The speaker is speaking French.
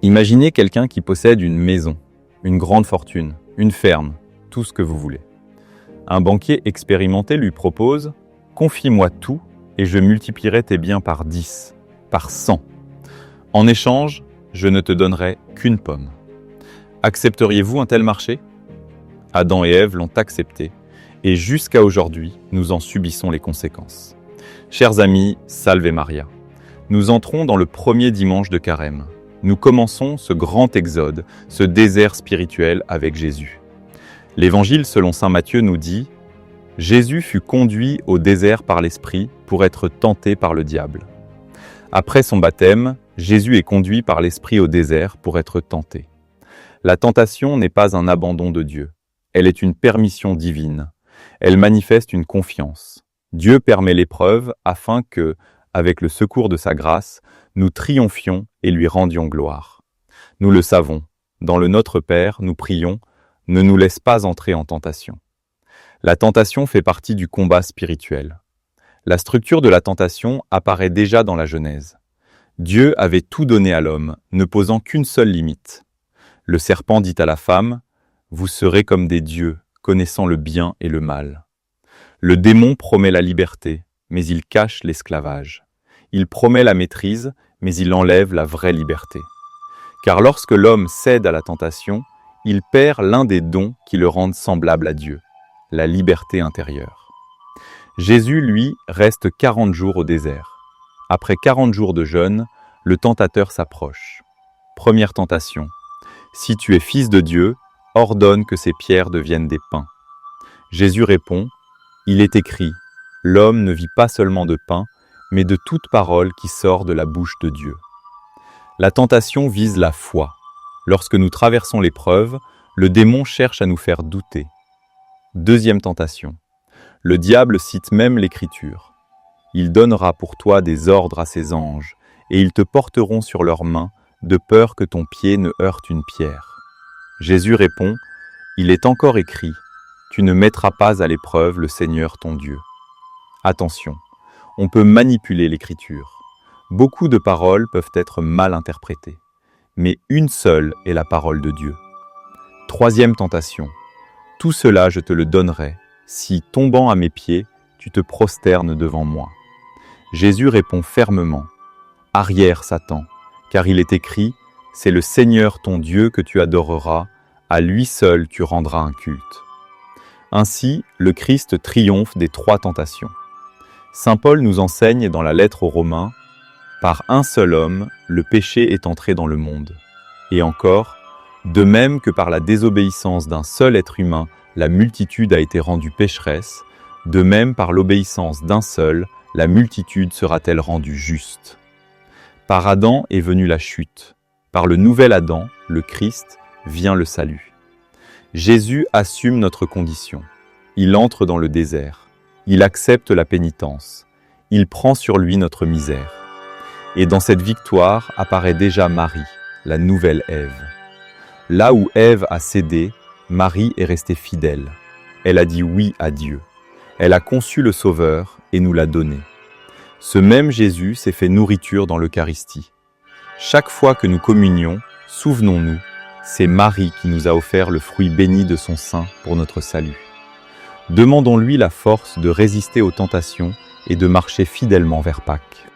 Imaginez quelqu'un qui possède une maison, une grande fortune, une ferme, tout ce que vous voulez. Un banquier expérimenté lui propose « Confie-moi tout et je multiplierai tes biens par 10, par 100. En échange, je ne te donnerai qu'une pomme. » Accepteriez-vous un tel marché? Adam et Ève l'ont accepté et jusqu'à aujourd'hui, nous en subissons les conséquences. Chers amis, Salve Maria. Nous entrons dans le premier dimanche de Carême. Nous commençons ce grand exode, ce désert spirituel avec Jésus. L'Évangile selon saint Matthieu nous dit « Jésus fut conduit au désert par l'Esprit pour être tenté par le diable. » Après son baptême, Jésus est conduit par l'Esprit au désert pour être tenté. La tentation n'est pas un abandon de Dieu. Elle est une permission divine. Elle manifeste une confiance. Dieu permet l'épreuve afin que, avec le secours de sa grâce, nous triomphions et lui rendions gloire. Nous le savons, dans le Notre Père, nous prions « Ne nous laisse pas entrer en tentation ». La tentation fait partie du combat spirituel. La structure de la tentation apparaît déjà dans la Genèse. Dieu avait tout donné à l'homme, ne posant qu'une seule limite. Le serpent dit à la femme « Vous serez comme des dieux, connaissant le bien et le mal ». Le démon promet la liberté, mais il cache l'esclavage. Il promet la maîtrise, mais il enlève la vraie liberté. Car lorsque l'homme cède à la tentation, il perd l'un des dons qui le rendent semblable à Dieu, la liberté intérieure. Jésus, lui, reste 40 jours au désert. Après 40 jours de jeûne, le tentateur s'approche. Première tentation. Si tu es fils de Dieu, ordonne que ces pierres deviennent des pains. Jésus répond, il est écrit, l'homme ne vit pas seulement de pain, mais de toute parole qui sort de la bouche de Dieu. La tentation vise la foi. Lorsque nous traversons l'épreuve, le démon cherche à nous faire douter. Deuxième tentation. Le diable cite même l'Écriture. Il donnera pour toi des ordres à ses anges, et ils te porteront sur leurs mains, de peur que ton pied ne heurte une pierre. Jésus répond, il est encore écrit, tu ne mettras pas à l'épreuve le Seigneur ton Dieu. Attention. On peut manipuler l'Écriture. Beaucoup de paroles peuvent être mal interprétées, mais une seule est la parole de Dieu. Troisième tentation. Tout cela je te le donnerai, si, tombant à mes pieds, tu te prosternes devant moi. Jésus répond fermement, « Arrière, Satan, car il est écrit, c'est le Seigneur ton Dieu que tu adoreras, à lui seul tu rendras un culte. » Ainsi, le Christ triomphe des trois tentations. Saint Paul nous enseigne dans la lettre aux Romains « Par un seul homme, le péché est entré dans le monde. » Et encore « De même que par la désobéissance d'un seul être humain, la multitude a été rendue pécheresse, de même par l'obéissance d'un seul, la multitude sera-t-elle rendue juste. » Par Adam est venue la chute. Par le nouvel Adam, le Christ, vient le salut. Jésus assume notre condition. Il entre dans le désert. Il accepte la pénitence. Il prend sur lui notre misère. Et dans cette victoire apparaît déjà Marie, la nouvelle Ève. Là où Ève a cédé, Marie est restée fidèle. Elle a dit oui à Dieu. Elle a conçu le Sauveur et nous l'a donné. Ce même Jésus s'est fait nourriture dans l'Eucharistie. Chaque fois que nous communions, souvenons-nous, c'est Marie qui nous a offert le fruit béni de son sein pour notre salut. Demandons-lui la force de résister aux tentations et de marcher fidèlement vers Pâques.